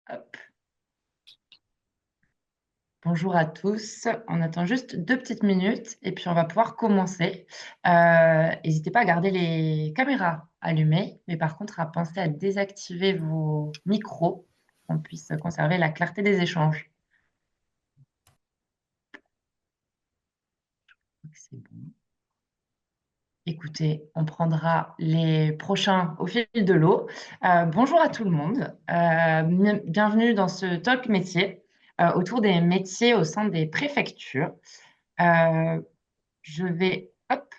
Hop. Bonjour à tous. On attend juste 2 petites minutes et puis on va pouvoir commencer. N'hésitez pas à garder les caméras allumées, mais par contre à penser à désactiver vos micros pour qu'on puisse conserver la clarté des échanges. Donc, c'est bon. Écoutez, on prendra les prochains au fil de l'eau. Bonjour à tout le monde. Bienvenue dans ce talk métier autour des métiers au sein des préfectures. Euh, je vais hop,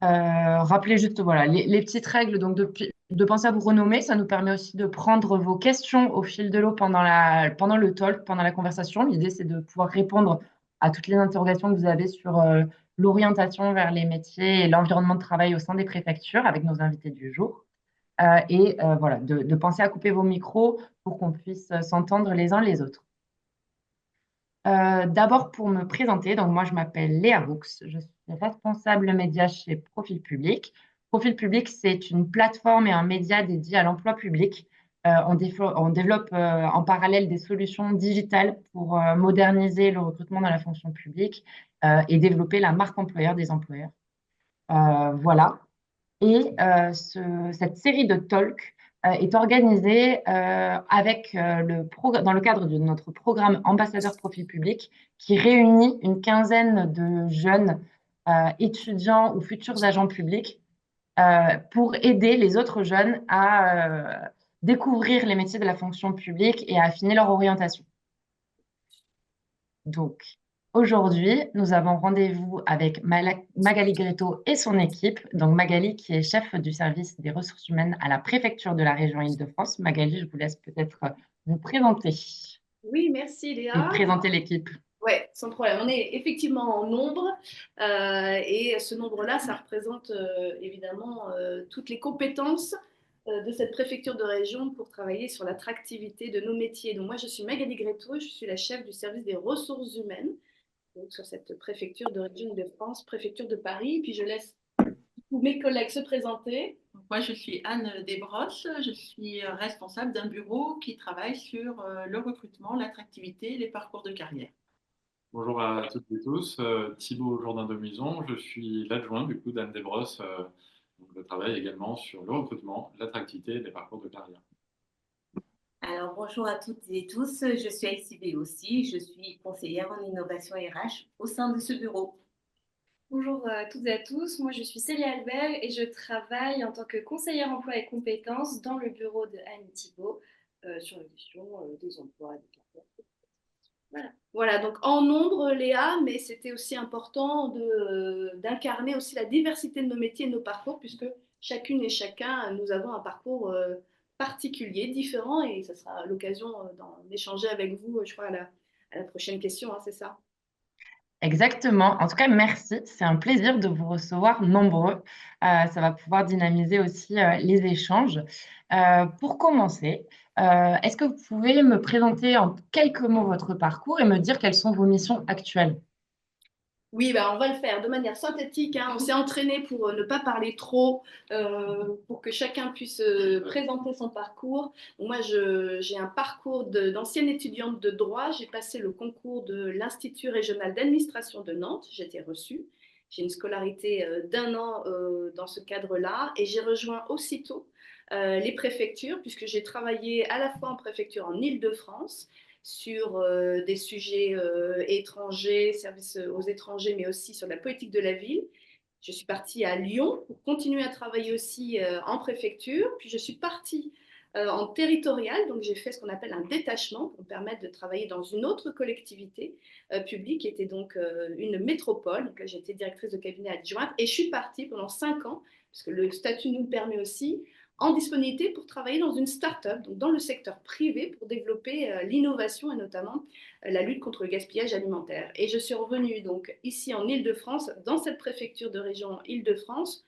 rappeler juste voilà, les petites règles donc de penser à vous renommer. Ça nous permet aussi de prendre vos questions au fil de l'eau pendant le talk, pendant la conversation. L'idée, c'est de pouvoir répondre à toutes les interrogations que vous avez sur l'orientation vers les métiers et l'environnement de travail au sein des préfectures avec nos invités du jour. Voilà, de penser à couper vos micros pour qu'on puisse s'entendre les uns les autres. D'abord, pour me présenter, donc moi, je m'appelle Léa Roux, je suis responsable média chez Profil Public. Profil Public, c'est une plateforme et un média dédié à l'emploi public. On développe en parallèle des solutions digitales pour moderniser le recrutement dans la fonction publique et développer la marque employeur des employeurs. Voilà. Cette série de talks est organisée dans le cadre de notre programme Ambassadeur Profil Public qui réunit une quinzaine de jeunes étudiants ou futurs agents publics pour aider les autres jeunes à découvrir les métiers de la fonction publique et à affiner leur orientation. Donc, aujourd'hui, nous avons rendez-vous avec Magali Gréto et son équipe. Donc, Magali, qui est chef du service des ressources humaines à la préfecture de la région Île-de-France. Magali, je vous laisse peut-être vous présenter Oui, merci et Léa. présenter l'équipe. Oui, sans problème. On est effectivement en nombre et ce nombre-là, ça représente évidemment toutes les compétences de cette préfecture de région pour travailler sur l'attractivité de nos métiers. Donc moi, je suis Magali Gréto, je suis la chef du service des ressources humaines donc, sur cette préfecture de région de France, préfecture de Paris. Puis je laisse tous mes collègues se présenter. Moi, je suis Anne Desbrosses, je suis responsable d'un bureau qui travaille sur le recrutement, l'attractivité et les parcours de carrière. Bonjour à toutes et tous, Thibaut Jourdain de Muison, je suis l'adjoint du coup d'Anne Desbrosses. Donc je travaille également sur le recrutement, l'attractivité et les parcours de carrière. Alors, bonjour à toutes et tous, je suis Aïssibé aussi, je suis conseillère en innovation RH au sein de ce bureau. Bonjour à toutes et à tous, moi je suis Célia Albert et je travaille en tant que conseillère emploi et compétences dans le bureau de Anne Thibault sur la question des emplois, des carrières. Voilà, donc en nombre, Léa, mais c'était aussi important d'incarner aussi la diversité de nos métiers et de nos parcours, puisque chacune et chacun, nous avons un parcours particulier, différent, et ça sera l'occasion d'en échanger avec vous, je crois, à la prochaine question, hein, c'est ça? Exactement. En tout cas, merci. C'est un plaisir de vous recevoir nombreux. Ça va pouvoir dynamiser aussi les échanges. Pour commencer, est-ce que vous pouvez me présenter en quelques mots votre parcours et me dire quelles sont vos missions actuelles? Oui, bah, on va le faire de manière synthétique, hein. On s'est entraîné pour ne pas parler trop, pour que chacun puisse présenter son parcours. Donc moi, j'ai un parcours d'ancienne étudiante de droit. J'ai passé le concours de l'Institut régional d'administration de Nantes. J'ai été reçue. J'ai une scolarité d'un an dans ce cadre-là et j'ai rejoint aussitôt les préfectures puisque j'ai travaillé à la fois en préfecture en Île-de-France sur des sujets étrangers, services aux étrangers, mais aussi sur la politique de la ville. Je suis partie à Lyon pour continuer à travailler aussi en préfecture. Puis je suis partie en territorial, donc j'ai fait ce qu'on appelle un détachement pour me permettre de travailler dans une autre collectivité publique qui était donc une métropole. Donc là, j'ai été directrice de cabinet adjointe et je suis partie pendant 5 ans, parce que le statut nous le permet aussi, en disponibilité pour travailler dans une start-up, donc dans le secteur privé, pour développer l'innovation et notamment la lutte contre le gaspillage alimentaire. Et je suis revenue donc ici en Île-de-France, dans cette préfecture de région Île-de-France,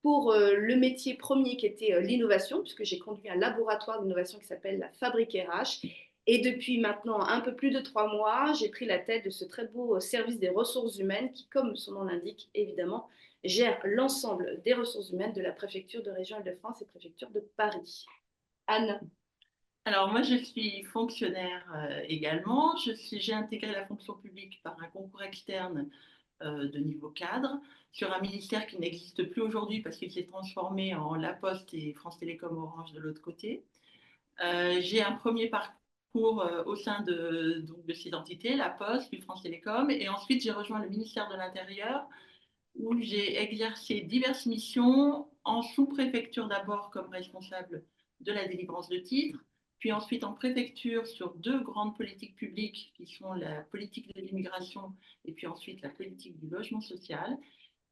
pour le métier premier qui était l'innovation, puisque j'ai conduit un laboratoire d'innovation qui s'appelle la Fabrique RH. Et depuis maintenant un peu plus de 3 mois, j'ai pris la tête de ce très beau service des ressources humaines qui, comme son nom l'indique, évidemment, gère l'ensemble des ressources humaines de la préfecture de région Île-de-France et préfecture de Paris. Anne. Alors moi, je suis fonctionnaire également. J'ai intégré la fonction publique par un concours externe de niveau cadre sur un ministère qui n'existe plus aujourd'hui parce qu'il s'est transformé en La Poste et France Télécom Orange de l'autre côté. J'ai un premier parcours au sein donc, de ces entités, La Poste, puis France Télécom, et ensuite j'ai rejoint le ministère de l'Intérieur où j'ai exercé diverses missions en sous-préfecture d'abord comme responsable de la délivrance de titres, puis ensuite en préfecture sur deux grandes politiques publiques qui sont la politique de l'immigration et puis ensuite la politique du logement social.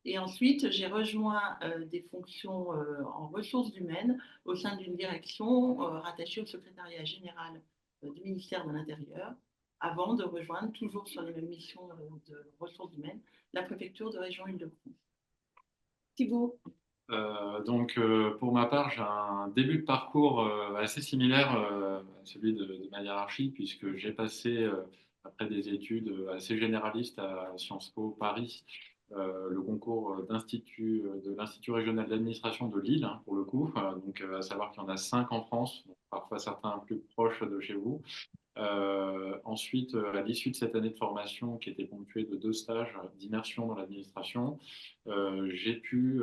Et ensuite, j'ai rejoint des fonctions en ressources humaines au sein d'une direction rattachée au secrétariat général du ministère de l'Intérieur, avant de rejoindre, toujours sur les mêmes missions de ressources humaines, la préfecture de région Île-de-France. Thibaut. Pour ma part, j'ai un début de parcours assez similaire à celui de ma hiérarchie, puisque j'ai passé, après des études assez généralistes à Sciences Po Paris, le concours de l'Institut régional d'administration de Lille, hein, pour le coup. À savoir qu'il y en a 5 en France, donc parfois certains plus proches de chez vous. Ensuite, à l'issue de cette année de formation qui était ponctuée de 2 stages d'immersion dans l'administration, j'ai pu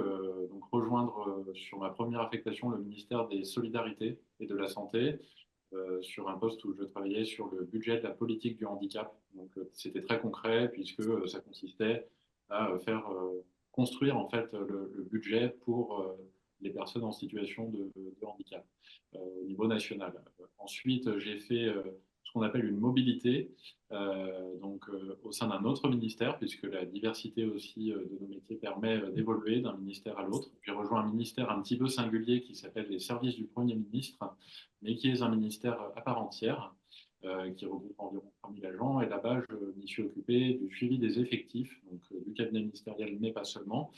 donc rejoindre sur ma première affectation le ministère des Solidarités et de la Santé, sur un poste où je travaillais sur le budget de la politique du handicap. Donc c'était très concret puisque ça consistait à faire construire en fait le budget pour les personnes en situation de handicap au niveau national. Ensuite, j'ai fait ce qu'on appelle une mobilité, au sein d'un autre ministère, puisque la diversité aussi de nos métiers permet d'évoluer d'un ministère à l'autre. J'ai rejoint un ministère un petit peu singulier qui s'appelle les services du Premier ministre, mais qui est un ministère à part entière, qui regroupe environ 3000 agents. Et là-bas, je m'y suis occupé du suivi des effectifs, donc du cabinet ministériel, mais pas seulement,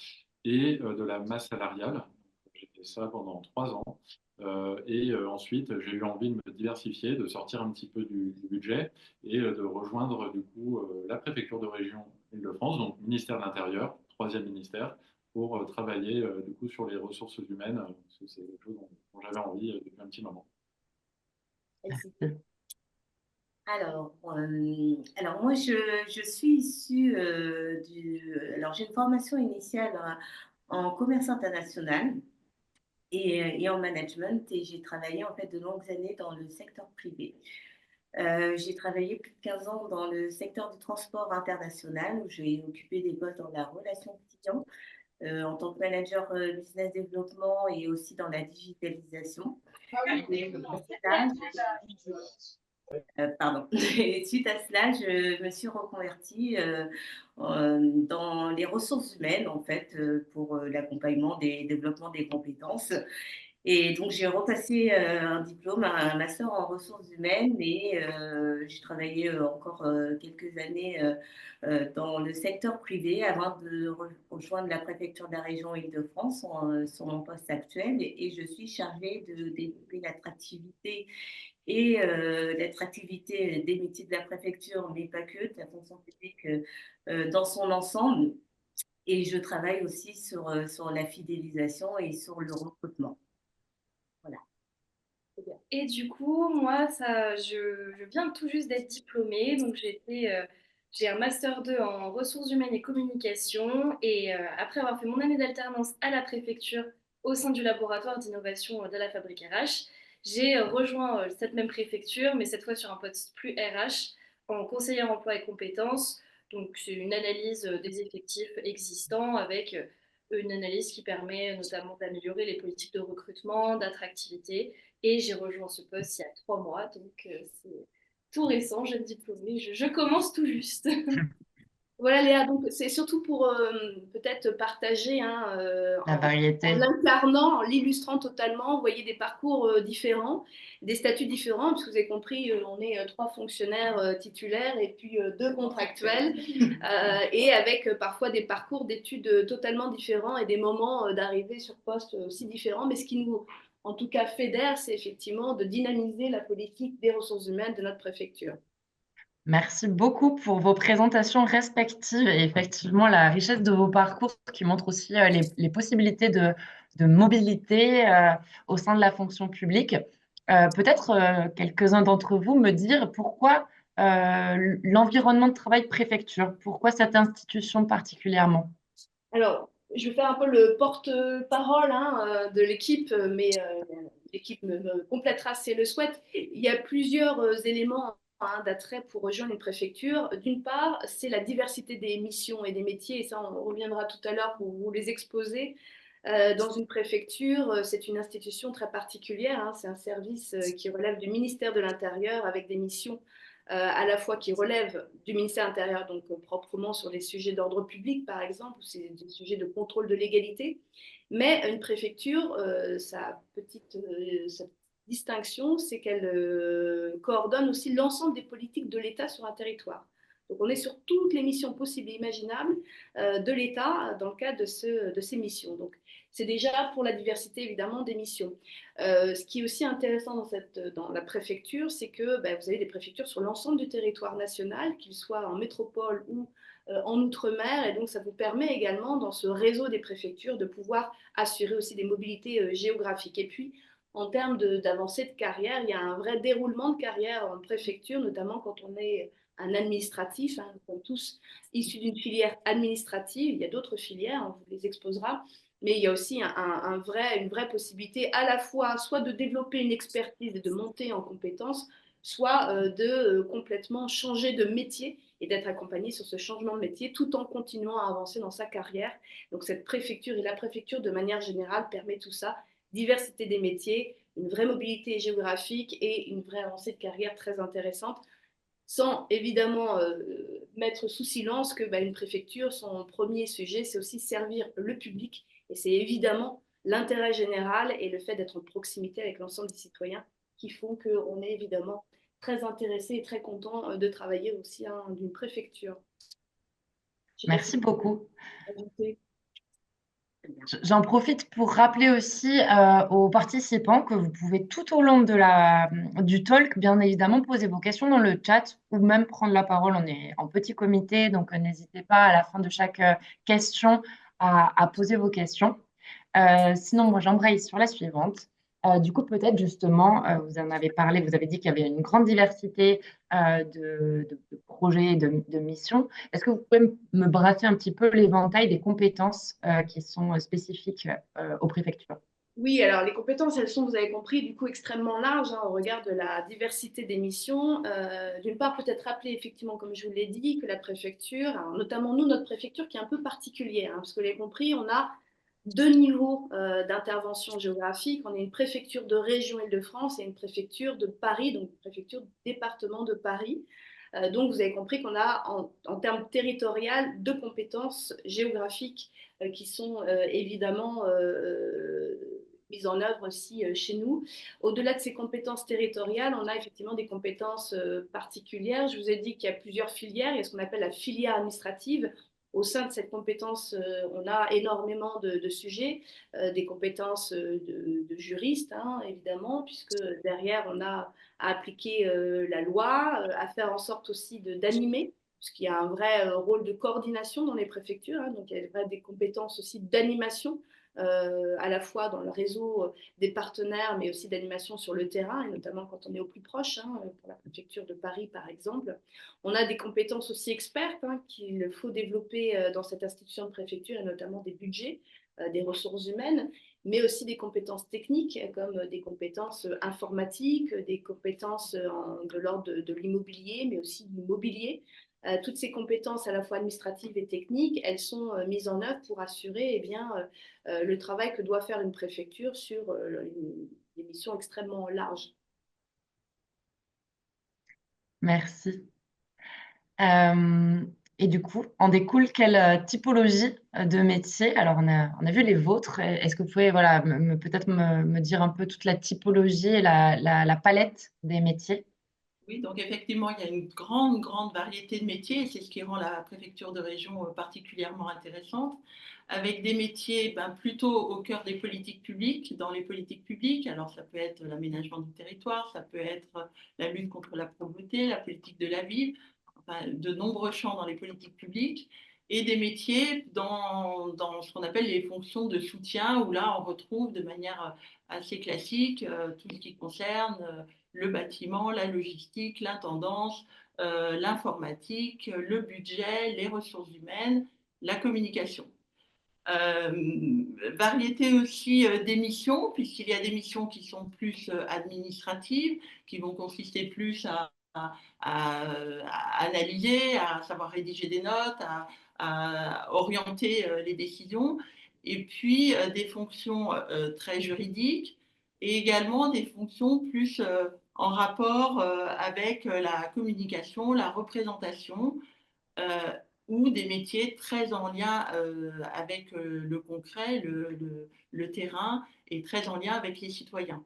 et de la masse salariale. J'ai fait ça pendant 3 ans. Ensuite, j'ai eu envie de me diversifier, de sortir un petit peu du budget et de rejoindre du coup la préfecture de région Île-de-France, donc ministère de l'Intérieur, troisième ministère, pour travailler du coup sur les ressources humaines, parce que c'est quelque chose dont j'avais envie depuis un petit moment. Alors moi, je suis issue Alors, j'ai une formation initiale en commerce international et en management, et j'ai travaillé en fait de longues années dans le secteur privé. J'ai travaillé plus de 15 ans dans le secteur du transport international où j'ai occupé des postes dans la relation client en tant que manager business développement et aussi dans la digitalisation. Et suite à cela, je me suis reconvertie dans les ressources humaines, en fait, pour l'accompagnement des développements des compétences. Et donc, j'ai repassé un diplôme, un master en ressources humaines, et j'ai travaillé encore quelques années dans le secteur privé avant de rejoindre la préfecture de la région Île-de-France sur mon poste actuel. Et je suis chargée de développer l'attractivité et l'attractivité des métiers de la préfecture, mais pas que, de la fonction publique dans son ensemble. Et je travaille aussi sur la fidélisation et sur le recrutement. Voilà. Et du coup, moi, je viens tout juste d'être diplômée, donc j'ai un master 2 en ressources humaines et communication. Et après avoir fait mon année d'alternance à la préfecture au sein du laboratoire d'innovation de la Fabrique RH, j'ai rejoint cette même préfecture, mais cette fois sur un poste plus RH, en conseillère emploi et compétences. Donc, c'est une analyse des effectifs existants avec une analyse qui permet notamment d'améliorer les politiques de recrutement, d'attractivité. Et j'ai rejoint ce poste il y a 3 mois, donc c'est tout récent, jeune diplômée, je commence tout juste. Voilà Léa, donc c'est surtout pour peut-être partager La en variété. l'incarnant, en l'illustrant totalement, vous voyez des parcours différents, des statuts différents, parce que vous avez compris, on est 3 fonctionnaires titulaires et puis 2 contractuels, et avec parfois des parcours d'études totalement différents et des moments d'arrivée sur poste aussi différents, mais ce qui nous, en tout cas, fédère, c'est effectivement de dynamiser la politique des ressources humaines de notre préfecture. Merci beaucoup pour vos présentations respectives et effectivement la richesse de vos parcours qui montre aussi les possibilités de mobilité au sein de la fonction publique. Peut-être quelques-uns d'entre vous me dire pourquoi l'environnement de travail préfecture, pourquoi cette institution particulièrement? Alors, je vais faire un peu le porte-parole de l'équipe, mais l'équipe me complétera si elle le souhaite. Il y a plusieurs éléments d'attrait pour rejoindre une préfecture. D'une part, c'est la diversité des missions et des métiers, et ça, on reviendra tout à l'heure pour vous les exposer. Dans une préfecture, c'est une institution très particulière, hein. C'est un service qui relève du ministère de l'Intérieur avec des missions à la fois qui relèvent du ministère intérieur, donc proprement sur les sujets d'ordre public, par exemple, ou c'est des sujets de contrôle de légalité. Mais une préfecture, sa distinction, c'est qu'elle coordonne aussi l'ensemble des politiques de l'État sur un territoire. Donc on est sur toutes les missions possibles et imaginables de l'État dans le cadre de ces missions. Donc c'est déjà pour la diversité évidemment des missions. Ce qui est aussi intéressant dans la préfecture, c'est que vous avez des préfectures sur l'ensemble du territoire national, qu'ils soient en métropole ou en outre-mer, et donc ça vous permet également dans ce réseau des préfectures de pouvoir assurer aussi des mobilités géographiques. Et puis en termes d'avancée de carrière, il y a un vrai déroulement de carrière en préfecture, notamment quand on est un administratif, nous sommes tous issus d'une filière administrative, il y a d'autres filières, on vous les exposera, mais il y a aussi une vraie possibilité à la fois soit de développer une expertise et de monter en compétences, soit de complètement changer de métier et d'être accompagné sur ce changement de métier tout en continuant à avancer dans sa carrière. Donc cette préfecture et la préfecture de manière générale permet tout ça, diversité des métiers, une vraie mobilité géographique et une vraie avancée de carrière très intéressante, sans évidemment mettre sous silence que une préfecture, son premier sujet, c'est aussi servir le public. Et c'est évidemment l'intérêt général et le fait d'être en proximité avec l'ensemble des citoyens qui font qu'on est évidemment très intéressé et très content de travailler aussi d'une préfecture. Merci beaucoup. Ajouter. J'en profite pour rappeler aussi aux participants que vous pouvez tout au long du talk, bien évidemment, poser vos questions dans le chat ou même prendre la parole. On est en petit comité, donc n'hésitez pas à la fin de chaque question à poser vos questions. Sinon, moi, j'embraye sur la suivante. Du coup, peut-être justement, vous en avez parlé, vous avez dit qu'il y avait une grande diversité de projets, de missions. Est-ce que vous pouvez me brasser un petit peu l'éventail des compétences qui sont spécifiques aux préfectures? Oui, alors les compétences, elles sont, vous avez compris, du coup extrêmement larges au regard de la diversité des missions. D'une part, peut-être rappeler effectivement, comme je vous l'ai dit, que la préfecture, alors, notamment nous, notre préfecture qui est un peu particulière, parce que vous l'avez compris, on a deux niveaux d'intervention géographique. On est une préfecture de région Île-de-France et une préfecture de Paris, donc une préfecture département de Paris. Donc vous avez compris qu'on a en termes territoriaux deux compétences géographiques qui sont évidemment mises en œuvre aussi chez nous. Au-delà de ces compétences territoriales, on a effectivement des compétences particulières. Je vous ai dit qu'il y a plusieurs filières. Il y a ce qu'on appelle la filière administrative. Au sein de cette compétence, on a énormément de sujets, des compétences de juristes, évidemment, puisque derrière, on a à appliquer la loi, à faire en sorte aussi d'animer, puisqu'il y a un vrai rôle de coordination dans les préfectures, donc il y a des compétences aussi d'animation, à la fois dans le réseau des partenaires, mais aussi d'animation sur le terrain, et notamment quand on est au plus proche, pour la préfecture de Paris par exemple. On a des compétences aussi expertes qu'il faut développer dans cette institution de préfecture, et notamment des budgets, des ressources humaines, mais aussi des compétences techniques comme des compétences informatiques, des compétences de l'ordre de l'immobilier, mais aussi du mobilier. Toutes ces compétences à la fois administratives et techniques, elles sont mises en œuvre pour assurer le travail que doit faire une préfecture sur des missions extrêmement larges. Merci. Et du coup, en découle quelle typologie de métier? Alors, on a vu les vôtres. Est-ce que vous pouvez voilà, peut-être me dire un peu toute la typologie et la palette des métiers? Oui, donc effectivement, il y a une grande, grande variété de métiers et c'est ce qui rend la préfecture de région particulièrement intéressante, avec des métiers plutôt au cœur des politiques publiques, dans les politiques publiques. Alors, ça peut être l'aménagement du territoire, ça peut être la lutte contre la pauvreté, la politique de la ville, enfin, de nombreux champs dans les politiques publiques. et des métiers dans ce qu'on appelle les fonctions de soutien, où là, on retrouve de manière assez classique tout ce qui concerne le bâtiment, la logistique, l'intendance, l'informatique, le budget, les ressources humaines, la communication. Variété aussi des missions, puisqu'il y a des missions qui sont plus administratives, qui vont consister plus à analyser, à savoir rédiger des notes, à orienter les décisions, et puis des fonctions très juridiques, et également des fonctions plus en rapport avec la communication, la représentation, euh, ou des métiers très en lien avec le concret, le terrain, et très en lien avec les citoyens.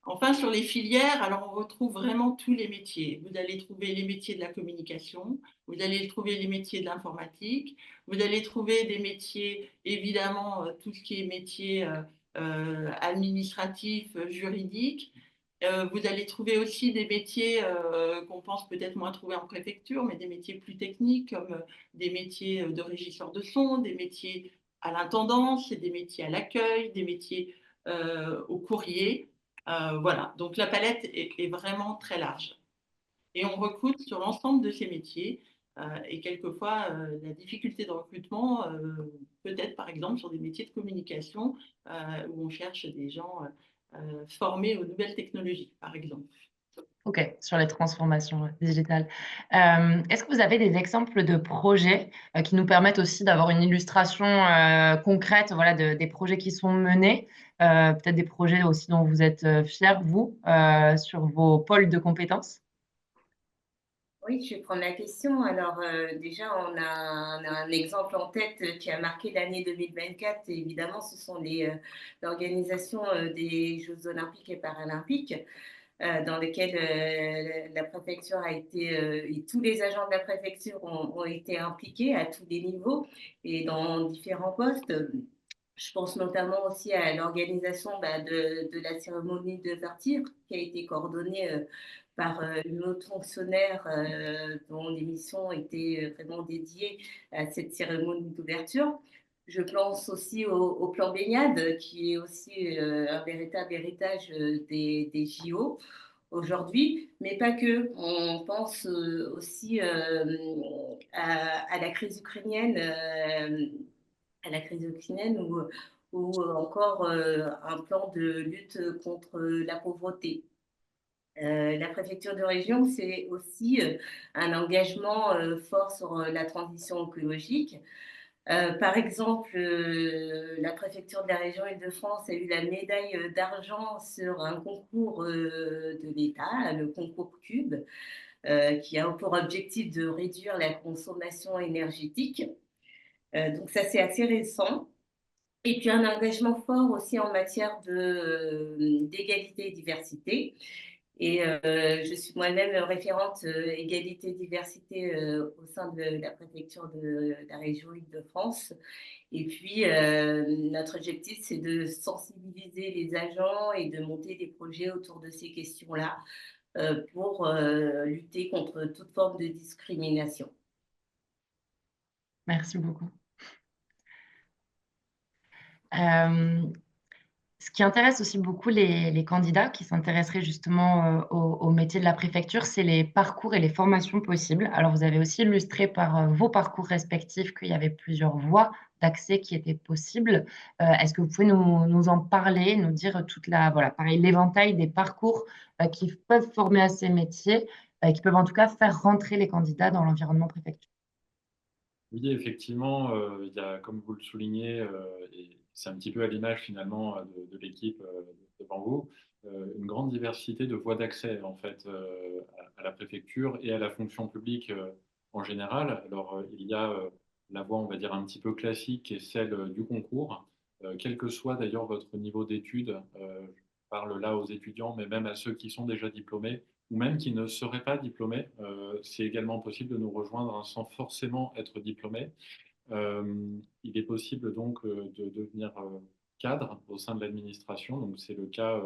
Enfin, sur les filières, alors on retrouve vraiment tous les métiers. Vous allez trouver les métiers de la communication, vous allez trouver les métiers de l'informatique, vous allez trouver des métiers, évidemment, tout ce qui est métiers administratifs, juridiques. Vous allez trouver aussi des métiers qu'on pense peut-être moins trouver en préfecture, mais des métiers plus techniques, comme des métiers de régisseur de son, des métiers à l'intendance, des métiers à l'accueil, des métiers au courrier. Voilà, donc la palette est vraiment très large. Et on recrute sur l'ensemble de ces métiers. Et quelquefois, la difficulté de recrutement peut être, par exemple, sur des métiers de communication où on cherche des gens formés aux nouvelles technologies, par exemple. OK, sur les transformations digitales. Est-ce que vous avez des exemples de projets qui nous permettent aussi d'avoir une illustration concrète, voilà, des projets qui sont menés, peut-être des projets aussi dont vous êtes fiers, vous, sur vos pôles de compétences? Oui, je vais prendre la question. Alors, déjà, on a un exemple en tête qui a marqué l'année 2024. Et évidemment, ce sont l'organisation des Jeux olympiques et paralympiques, dans lesquels la préfecture a été, et tous les agents de la préfecture ont été impliqués à tous les niveaux et dans différents postes. Je pense notamment aussi à l'organisation de la cérémonie d'ouverture qui a été coordonnée par une autre fonctionnaire dont les missions étaient vraiment dédiées à cette cérémonie d'ouverture. Je pense aussi au plan baignade, qui est aussi un véritable héritage des JO aujourd'hui, mais pas que. On pense aussi à la crise ukrainienne, ou encore un plan de lutte contre la pauvreté. La préfecture de région, c'est aussi un engagement fort sur la transition écologique. Par exemple, la préfecture de la région Île-de-France a eu la médaille d'argent sur un concours de l'État, le concours Cube, qui a pour objectif de réduire la consommation énergétique. Donc ça, c'est assez récent. Et puis un engagement fort aussi en matière d'égalité et diversité. Et je suis moi-même référente égalité et diversité au sein de la préfecture de la région Île-de-France. Et puis notre objectif, c'est de sensibiliser les agents et de monter des projets autour de ces questions-là pour lutter contre toute forme de discrimination. Merci beaucoup. Euh, Ce qui intéresse aussi beaucoup les candidats qui s'intéresseraient justement au métier de la préfecture, c'est les parcours et les formations possibles. Alors, vous avez aussi illustré par vos parcours respectifs qu'il y avait plusieurs voies d'accès qui étaient possibles. Est-ce que vous pouvez nous en parler, nous dire toute voilà, pareil, l'éventail des parcours qui peuvent former à ces métiers, qui peuvent en tout cas faire rentrer les candidats dans l'environnement préfecture? Oui, effectivement, il y a, comme vous le soulignez, et c'est un petit peu à l'image finalement de l'équipe devant vous, une grande diversité de voies d'accès en fait à la préfecture et à la fonction publique en général. Alors, il y a la voie, on va dire, un petit peu classique, qui est celle du concours, quel que soit d'ailleurs votre niveau d'études. Je parle là aux étudiants, mais même à ceux qui sont déjà diplômés ou même qui ne seraient pas diplômés. C'est également possible de nous rejoindre sans forcément être diplômé. Il est possible donc de devenir cadre au sein de l'administration. Donc c'est le cas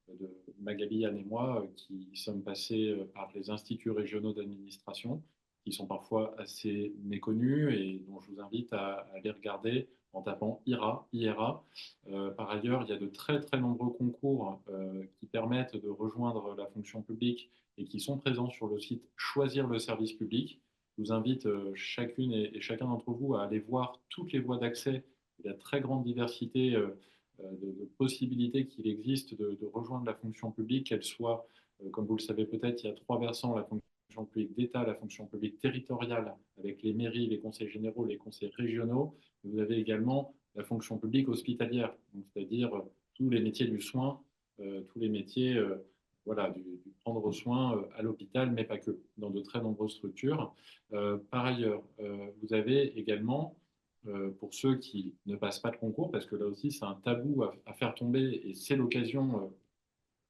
de Magali, Anne et moi qui sommes passés par les instituts régionaux d'administration. qui sont parfois assez méconnus et dont je vous invite à aller regarder en tapant IRA. Par ailleurs, il y a de très très nombreux concours qui permettent de rejoindre la fonction publique et qui sont présents sur le site Choisir le service public. Je vous invite chacune et chacun d'entre vous à aller voir toutes les voies d'accès et la très grande diversité de possibilités qu'il existe de rejoindre la fonction publique, qu'elle soit, comme vous le savez peut-être, il y a 3 versants, la fonction publique d'État, la fonction publique territoriale, avec les mairies, les conseils généraux, les conseils régionaux. Vous avez également la fonction publique hospitalière, c'est-à-dire tous les métiers du soin, tous les métiers voilà, du prendre soin à l'hôpital, mais pas que, dans de très nombreuses structures. Par ailleurs, vous avez également, pour ceux qui ne passent pas de concours, parce que là aussi c'est un tabou à faire tomber, et c'est l'occasion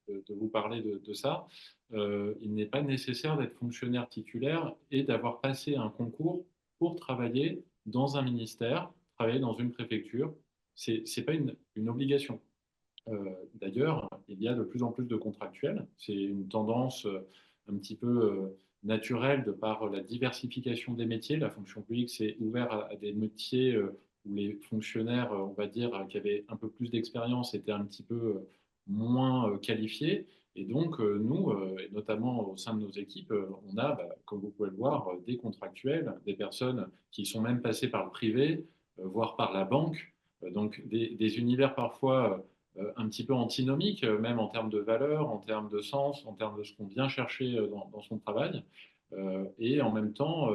de vous parler de ça, il n'est pas nécessaire d'être fonctionnaire titulaire et d'avoir passé un concours pour travailler dans un ministère, travailler dans une préfecture. Ce n'est pas une obligation. D'ailleurs, il y a de plus en plus de contractuels. C'est une tendance un petit peu naturelle de par la diversification des métiers. La fonction publique s'est ouverte à des métiers où les fonctionnaires, on va dire, qui avaient un peu plus d'expérience étaient un petit peu moins qualifiés. Et donc, nous, et notamment au sein de nos équipes, on a, comme vous pouvez le voir, des contractuels, des personnes qui sont même passées par le privé, voire par la banque. Donc, des univers parfois un petit peu antinomique, même en termes de valeur, en termes de sens, en termes de ce qu'on vient chercher dans son travail. Et en même temps,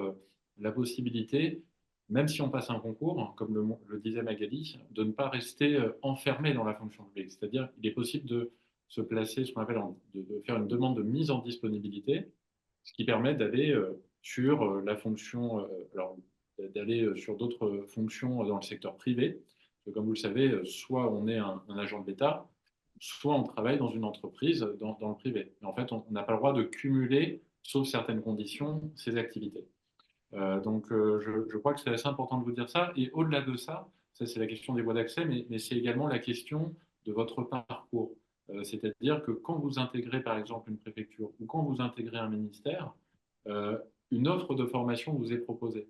la possibilité, même si on passe un concours, comme le disait Magali, de ne pas rester enfermé dans la fonction publique. C'est-à-dire qu'il est possible de se placer, ce qu'on appelle, de faire une demande de mise en disponibilité, ce qui permet d'aller sur la fonction, alors d'aller sur d'autres fonctions dans le secteur privé. Comme vous le savez, soit on est un agent de l'État, soit on travaille dans une entreprise dans le privé. Et en fait, on n'a pas le droit de cumuler, sauf certaines conditions, ces activités. Donc, je crois que c'est assez important de vous dire ça. Et au-delà de ça, c'est la question des voies d'accès, mais c'est également la question de votre parcours. C'est-à-dire que quand vous intégrez, par exemple, une préfecture ou quand vous intégrez un ministère, euh, une offre de formation vous est proposée.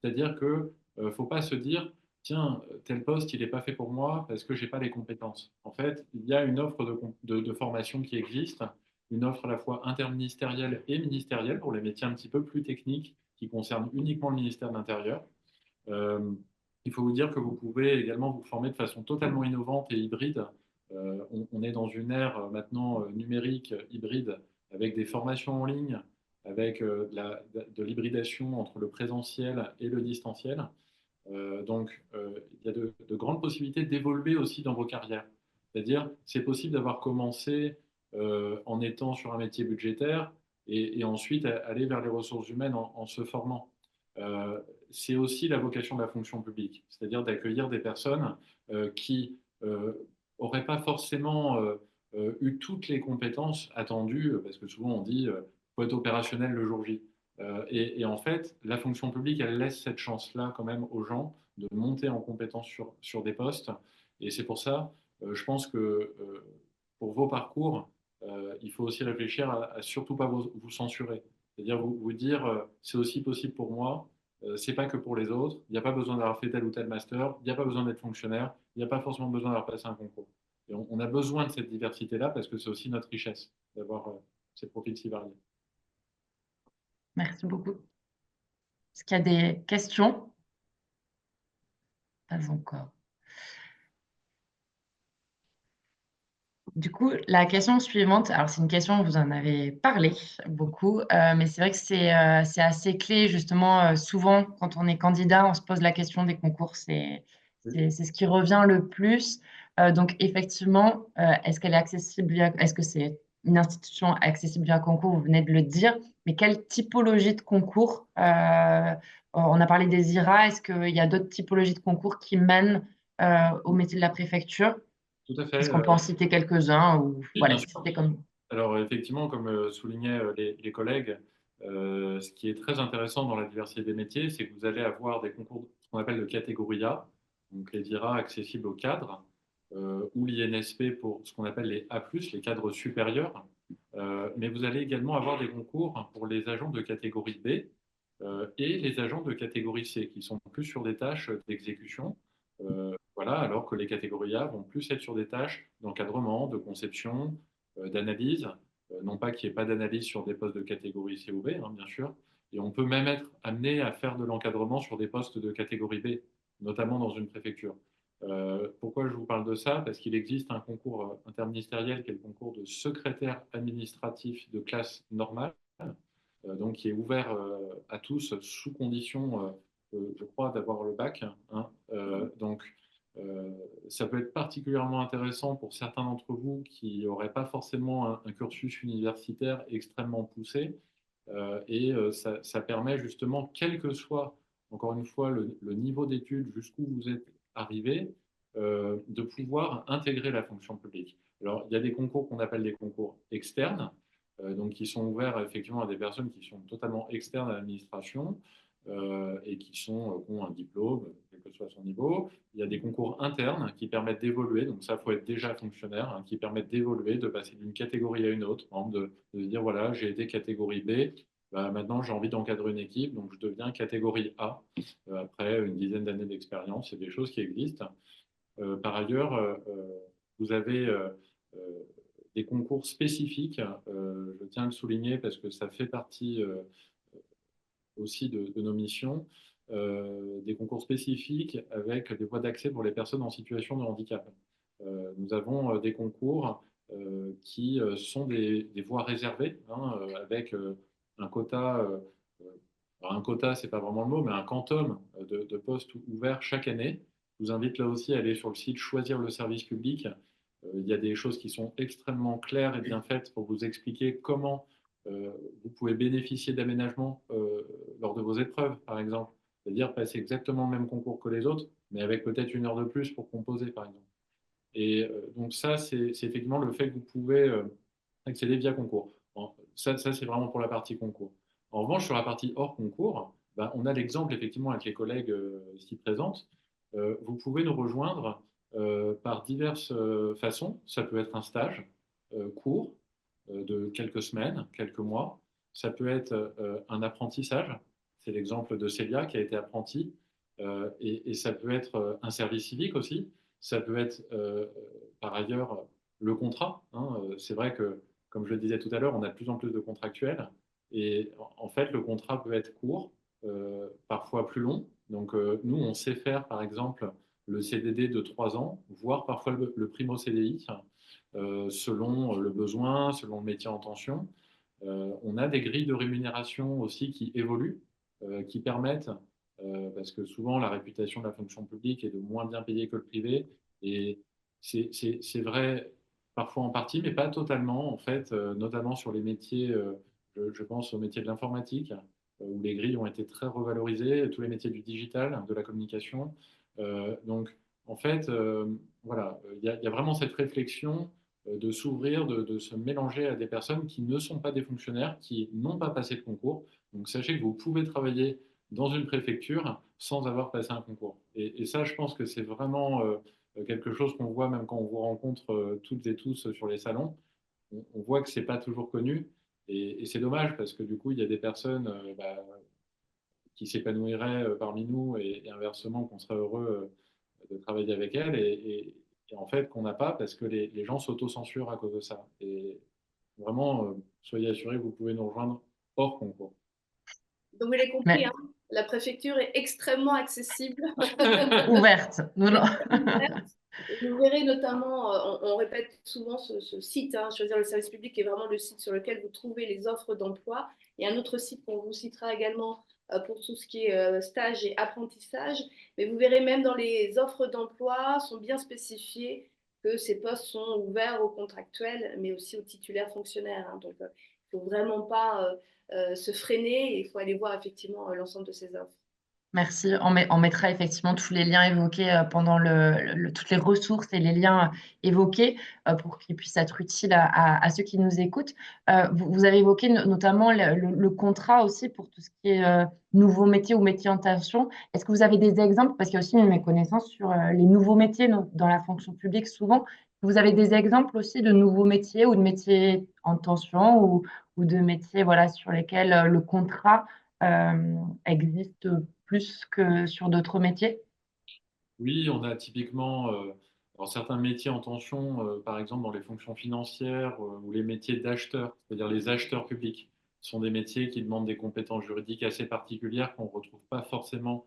C'est-à-dire qu'il ne faut pas se dire, tiens, tel poste, il n'est pas fait pour moi parce que je n'ai pas les compétences. En fait, il y a une offre de formation qui existe, une offre à la fois interministérielle et ministérielle pour les métiers un petit peu plus techniques qui concernent uniquement le ministère de l'Intérieur. Euh, il faut vous dire que vous pouvez également vous former de façon totalement innovante et hybride. On est dans une ère maintenant numérique, hybride, avec des formations en ligne, avec de l'hybridation entre le présentiel et le distanciel. Donc, il y a de grandes possibilités d'évoluer aussi dans vos carrières. C'est-à-dire, c'est possible d'avoir commencé en étant sur un métier budgétaire et ensuite aller vers les ressources humaines en se formant. Euh, c'est aussi la vocation de la fonction publique, c'est-à-dire d'accueillir des personnes qui n'auraient pas forcément eu toutes les compétences attendues, parce que souvent on dit faut être opérationnel le jour J. Et en fait, la fonction publique, elle laisse cette chance-là quand même aux gens de monter en compétence sur des postes. Et c'est pour ça, je pense que pour vos parcours, il faut aussi réfléchir à surtout pas vous censurer. C'est-à-dire vous dire, c'est aussi possible pour moi, c'est pas que pour les autres, il n'y a pas besoin d'avoir fait tel ou tel master, il n'y a pas besoin d'être fonctionnaire, il n'y a pas forcément besoin d'avoir passé un concours. Et on a besoin de cette diversité-là parce que c'est aussi notre richesse d'avoir ces profils si variés. Merci beaucoup. Est-ce qu'il y a des questions? Pas encore. Du coup, la question suivante, alors c'est une question, vous en avez parlé beaucoup, mais c'est vrai que c'est assez clé, justement, souvent, quand on est candidat, on se pose la question des concours, c'est ce qui revient le plus. Donc, effectivement, est-ce qu'elle est accessible est-ce que c'est une institution accessible via concours? Vous venez de le dire, mais quelle typologie de concours? On a parlé des IRA, est-ce qu'il y a d'autres typologies de concours qui mènent au métier de la préfecture? Tout à fait. Est-ce qu'on peut en citer quelques-uns ou Oui, voilà, bien si sûr. c'était comme. Alors effectivement, comme soulignaient les collègues, ce qui est très intéressant dans la diversité des métiers, c'est que vous allez avoir des concours, ce qu'on appelle de catégorie A, donc les IRA accessibles aux cadres, ou l'INSP pour ce qu'on appelle les A+, les cadres supérieurs. Mais vous allez également avoir des concours pour les agents de catégorie B, et les agents de catégorie C, qui sont plus sur des tâches d'exécution, voilà, alors que les catégories A vont plus être sur des tâches d'encadrement, de conception, d'analyse, non pas qu'il n'y ait pas d'analyse sur des postes de catégorie C ou B, hein, bien sûr, et on peut même être amené à faire de l'encadrement sur des postes de catégorie B, notamment dans une préfecture. Pourquoi je vous parle de ça? Parce qu'il existe un concours interministériel qui est le concours de secrétaire administratif de classe normale, donc qui est ouvert à tous sous condition, je crois, d'avoir le bac, hein. Donc, ça peut être particulièrement intéressant pour certains d'entre vous qui n'auraient pas forcément un cursus universitaire extrêmement poussé. Et ça permet justement, quel que soit, encore une fois, le niveau d'études, jusqu'où vous êtes arrivé, de pouvoir intégrer la fonction publique. Alors, il y a des concours qu'on appelle des concours externes, donc qui sont ouverts effectivement à des personnes qui sont totalement externes à l'administration et qui ont un diplôme, quel que soit son niveau. Il y a des concours internes qui permettent d'évoluer, donc ça, il faut être déjà fonctionnaire, hein, qui permettent d'évoluer, de passer d'une catégorie à une autre, par exemple de se dire, voilà, j'ai été catégorie B, bah, maintenant j'ai envie d'encadrer une équipe, donc je deviens catégorie A, après une dizaine d'années d'expérience, c'est des choses qui existent. Par ailleurs, vous avez euh, des concours spécifiques, je tiens à le souligner parce que ça fait partie aussi de nos missions, des concours spécifiques avec des voies d'accès pour les personnes en situation de handicap. Nous avons des concours qui sont des voies réservées, hein, avec un quota, alors un quota, c'est pas vraiment le mot, mais un quantum de postes ouverts chaque année. Je vous invite là aussi à aller sur le site Choisir le service public. Il y a des choses qui sont extrêmement claires et bien faites pour vous expliquer comment vous pouvez bénéficier d'aménagements lors de vos épreuves, par exemple. C'est-à-dire passer exactement le même concours que les autres, mais avec peut-être une heure de plus pour composer, par exemple. Et donc ça, c'est effectivement le fait que vous pouvez accéder via concours. Ça c'est vraiment pour la partie concours. En revanche, sur la partie hors concours, ben, on a l'exemple effectivement avec les collègues ici présentes. Vous pouvez nous rejoindre par diverses façons. Ça peut être un stage court de quelques semaines, quelques mois. Ça peut être un apprentissage. C'est l'exemple de Célia qui a été apprentie. Et ça peut être un service civique aussi. Ça peut être par ailleurs le contrat, hein. C'est vrai que, comme je le disais tout à l'heure, on a de plus en plus de contractuels. Et en fait, le contrat peut être court, parfois plus long. Donc, nous, on sait faire, par exemple, le CDD de 3 ans, voire parfois le primo CDI, selon le besoin, selon le métier en tension. On a des grilles de rémunération aussi qui évoluent, qui permettent, parce que souvent la réputation de la fonction publique est de moins bien payer que le privé, et c'est vrai parfois en partie, mais pas totalement, en fait, notamment sur les métiers, je pense aux métiers de l'informatique, où les grilles ont été très revalorisées, tous les métiers du digital, de la communication. Donc, en fait, voilà, il y a vraiment cette réflexion de s'ouvrir, de se mélanger à des personnes qui ne sont pas des fonctionnaires, qui n'ont pas passé de concours. Donc, sachez que vous pouvez travailler dans une préfecture sans avoir passé un concours. Et ça, je pense que c'est vraiment quelque chose qu'on voit même quand on vous rencontre toutes et tous sur les salons. On voit que c'est pas toujours connu. Et c'est dommage parce que du coup, il y a des personnes qui s'épanouiraient parmi nous et inversement, qu'on serait heureux de travailler avec elles. Et en fait, qu'on n'a pas parce que les gens s'auto-censurent à cause de ça. Et vraiment, soyez assurés, vous pouvez nous rejoindre hors concours. Donc, vous l'avez compris, Mais hein, la préfecture est extrêmement accessible. ouverte. Non, non. Et vous verrez notamment, on répète souvent ce site, hein, Choisir le service public, qui est vraiment le site sur lequel vous trouvez les offres d'emploi. Et un autre site qu'on vous citera également pour tout ce qui est stage et apprentissage. Mais vous verrez même dans les offres d'emploi, sont bien spécifiés que ces postes sont ouverts aux contractuels, mais aussi aux titulaires fonctionnaires, hein. Donc, il ne faut vraiment pas se freiner. Il faut aller voir effectivement l'ensemble de ces offres. Merci. On mettra effectivement tous les liens évoqués pendant toutes les ressources et les liens évoqués pour qu'ils puissent être utiles à ceux qui nous écoutent. Vous avez évoqué notamment le contrat aussi pour tout ce qui est nouveaux métiers ou métiers en tension. Est-ce que vous avez des exemples? Parce qu'il y a aussi une méconnaissance sur les nouveaux métiers dans la fonction publique souvent. Vous avez des exemples aussi de nouveaux métiers ou de métiers en tension ou de métiers voilà, sur lesquels le contrat existe plus que sur d'autres métiers? Oui, on a typiquement alors certains métiers en tension, par exemple dans les fonctions financières ou les métiers d'acheteurs, c'est-à-dire les acheteurs publics, sont des métiers qui demandent des compétences juridiques assez particulières qu'on ne retrouve pas forcément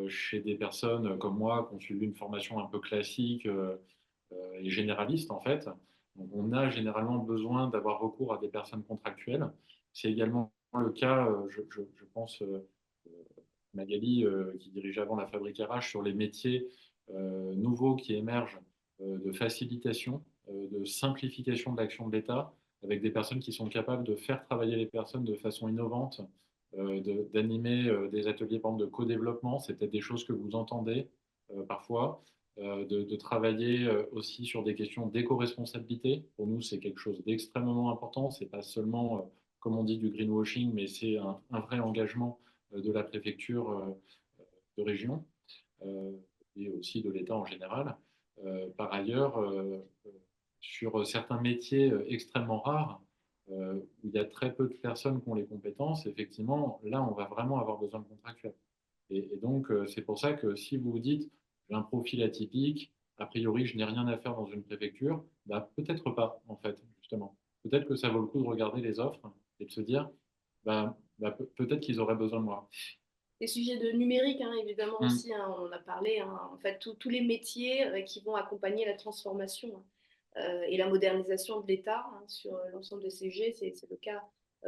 chez des personnes comme moi qui ont suivi une formation un peu classique et généraliste en fait. Donc on a généralement besoin d'avoir recours à des personnes contractuelles. C'est également le cas, je pense, Magali, qui dirigeait avant la Fabrique RH, sur les métiers nouveaux qui émergent de facilitation, de simplification de l'action de l'État, avec des personnes qui sont capables de faire travailler les personnes de façon innovante, d'animer des ateliers par exemple, de co-développement, c'est peut-être des choses que vous entendez parfois, de travailler aussi sur des questions d'éco-responsabilité. Pour nous, c'est quelque chose d'extrêmement important. Ce n'est pas seulement, comme on dit, du greenwashing, mais c'est un vrai engagement de la préfecture de région et aussi de l'État en général. Par ailleurs, sur certains métiers extrêmement rares, où il y a très peu de personnes qui ont les compétences, effectivement, là, on va vraiment avoir besoin de contractuels. Et donc, c'est pour ça que si vous vous dites, j'ai un profil atypique, a priori, je n'ai rien à faire dans une préfecture, bah, peut-être pas, en fait, justement. Peut-être que ça vaut le coup de regarder les offres et de se dire, peut-être qu'ils auraient besoin de moi. Les sujets de numérique, hein, évidemment Mm. aussi, hein, on en a parlé, hein, en fait, tous les métiers qui vont accompagner la transformation et la modernisation de l'État sur l'ensemble des CG, c'est le cas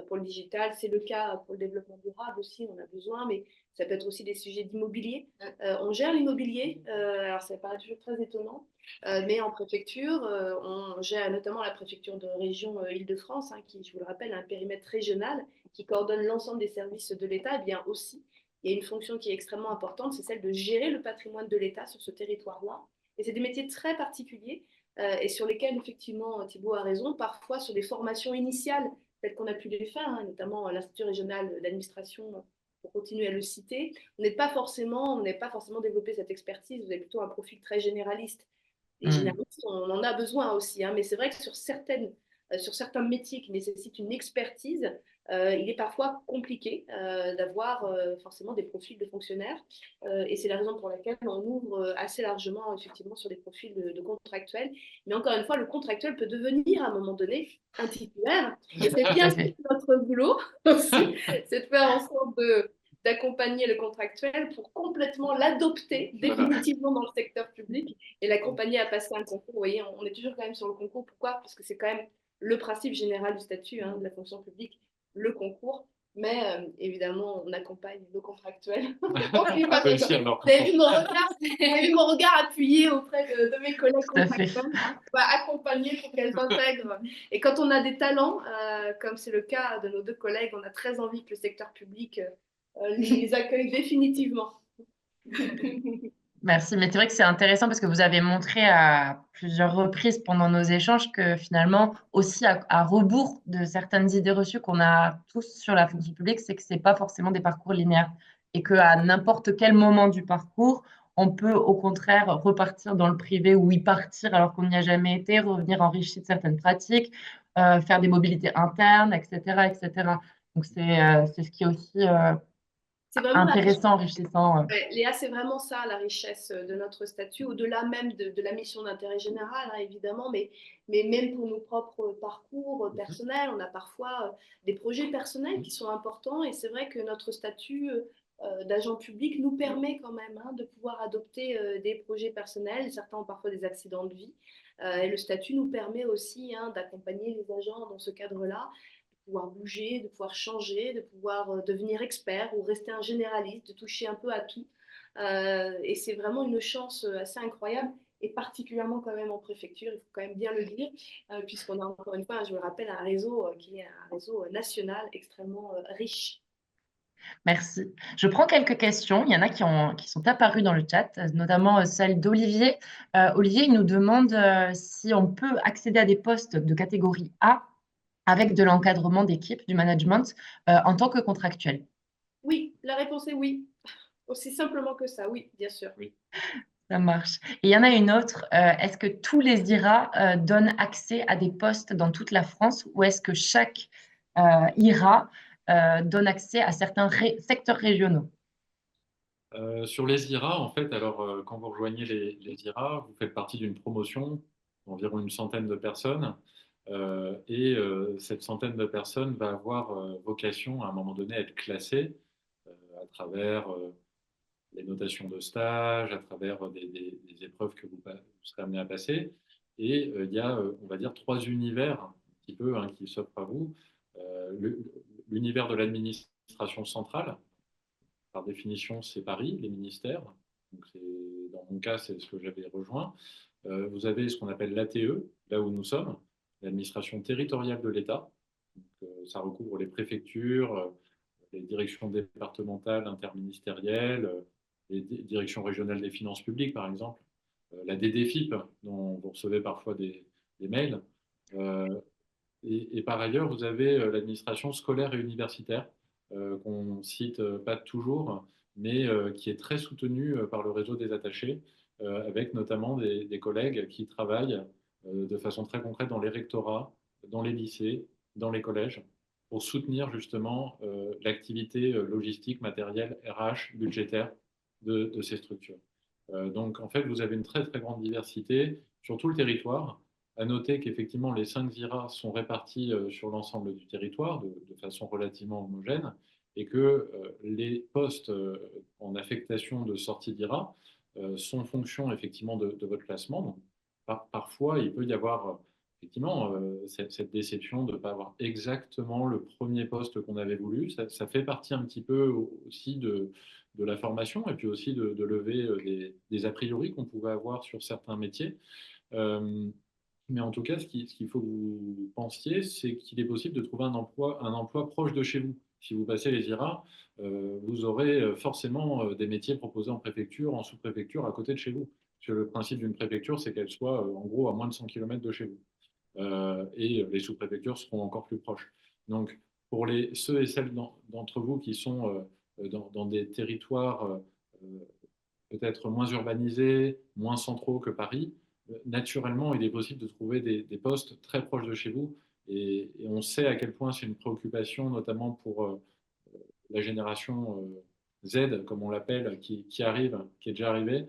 pour le digital, c'est le cas pour le développement durable aussi, on a besoin, mais ça peut être aussi des sujets d'immobilier. On gère l'immobilier, alors ça paraît toujours très étonnant, mais en préfecture, on gère notamment la préfecture de région Île-de-France, hein, qui, je vous le rappelle, a un périmètre régional qui coordonne l'ensemble des services de l'État, et bien aussi il y a une fonction qui est extrêmement importante, c'est celle de gérer le patrimoine de l'État sur ce territoire-là. Et c'est des métiers très particuliers et sur lesquels, effectivement, Thibault a raison, parfois sur des formations initiales, telles qu'on a pu les faire, hein, notamment à l'Institut régional d'administration, pour continuer à le citer, on n'est pas forcément développé cette expertise, vous avez plutôt un profil très généraliste. Les généralistes, on en a besoin aussi, hein, mais c'est vrai que sur certains métiers qui nécessitent une expertise, il est parfois compliqué d'avoir forcément des profils de fonctionnaires. Et c'est la raison pour laquelle on ouvre assez largement effectivement sur des profils de contractuels. Mais encore une fois, le contractuel peut devenir à un moment donné un titulaire. Et c'est bien notre boulot aussi, c'est de faire en sorte d'accompagner le contractuel pour complètement l'adopter définitivement dans le secteur public et l'accompagner à passer un concours. Vous voyez, on est toujours quand même sur le concours. Pourquoi? Parce que c'est quand même le principe général du statut de la fonction publique, le concours. Mais évidemment, on accompagne nos contractuels. Vous avez vu mon regard appuyé auprès de mes collègues contractuels. On va accompagner pour qu'elles intègrent. Et quand on a des talents, comme c'est le cas de nos deux collègues, on a très envie que le secteur public les accueille définitivement. Merci, mais c'est vrai que c'est intéressant parce que vous avez montré à plusieurs reprises pendant nos échanges que finalement, aussi à rebours de certaines idées reçues qu'on a tous sur la fonction publique, c'est que ce n'est pas forcément des parcours linéaires et qu'à n'importe quel moment du parcours, on peut au contraire repartir dans le privé ou y partir alors qu'on n'y a jamais été, revenir enrichi de certaines pratiques, faire des mobilités internes, etc., etc. Donc, c'est ce qui est aussi intéressant, enrichissant. Léa, c'est vraiment ça la richesse de notre statut, au-delà même de la mission d'intérêt général, hein, évidemment, mais même pour nos propres parcours personnels, on a parfois des projets personnels qui sont importants et c'est vrai que notre statut d'agent public nous permet quand même de pouvoir adopter des projets personnels. Certains ont parfois des accidents de vie et le statut nous permet aussi d'accompagner les agents dans ce cadre-là, pouvoir bouger, de pouvoir changer, de pouvoir devenir expert ou rester un généraliste, de toucher un peu à tout. Et c'est vraiment une chance assez incroyable, et particulièrement quand même en préfecture, il faut quand même bien le dire, puisqu'on a encore une fois, je me rappelle, un réseau qui est un réseau national extrêmement riche. Merci. Je prends quelques questions. Il y en a qui sont apparues dans le chat, notamment celle d'Olivier. Olivier, il nous demande si on peut accéder à des postes de catégorie A avec de l'encadrement d'équipe, du management, en tant que contractuel. Oui, la réponse est oui. Aussi simplement que ça, oui, bien sûr. Oui. Ça marche. Et il y en a une autre. Est-ce que tous les IRA donnent accès à des postes dans toute la France ou est-ce que chaque IRA donne accès à certains secteurs régionaux? Sur les IRA, en fait, alors quand vous rejoignez les IRA, vous faites partie d'une promotion d'environ une centaine de personnes. Cette centaine de personnes va avoir vocation à un moment donné à être classée à travers les notations de stage, à travers des épreuves que vous serez amené à passer. Il y a, on va dire, trois univers un petit peu qui s'offrent à vous. L'univers de l'administration centrale, par définition, c'est Paris, les ministères. Donc dans mon cas, c'est ce que j'avais rejoint. Vous avez ce qu'on appelle l'ATE, là où nous sommes, l'administration territoriale de l'État. Ça recouvre les préfectures, les directions départementales, interministérielles, les directions régionales des finances publiques, par exemple, la DDFIP, dont vous recevez parfois des mails. Et par ailleurs, vous avez l'administration scolaire et universitaire, qu'on cite pas toujours, mais qui est très soutenue par le réseau des attachés, avec notamment des collègues qui travaillent de façon très concrète dans les rectorats, dans les lycées, dans les collèges, pour soutenir justement l'activité logistique, matérielle, RH, budgétaire de ces structures. Donc en fait, vous avez une très très grande diversité sur tout le territoire. À noter qu'effectivement, les 5 IRA sont répartis sur l'ensemble du territoire de façon relativement homogène et que les postes en affectation de sortie d'IRA sont en fonction effectivement de votre classement. Donc, parfois, il peut y avoir effectivement cette déception de ne pas avoir exactement le premier poste qu'on avait voulu. Ça fait partie un petit peu aussi de la formation et puis aussi de lever des a priori qu'on pouvait avoir sur certains métiers. Mais en tout cas, ce qu'il faut que vous pensiez, c'est qu'il est possible de trouver un emploi proche de chez vous. Si vous passez les IRA, vous aurez forcément des métiers proposés en préfecture, en sous-préfecture, à côté de chez vous. Parce que le principe d'une préfecture, c'est qu'elle soit en gros à moins de 100 km de chez vous. Et les sous-préfectures seront encore plus proches. Donc, pour ceux et celles d'entre vous qui sont dans des territoires peut-être moins urbanisés, moins centraux que Paris, naturellement, il est possible de trouver des postes très proches de chez vous. Et on sait à quel point c'est une préoccupation, notamment pour la génération Z, comme on l'appelle, qui arrive, qui est déjà arrivée,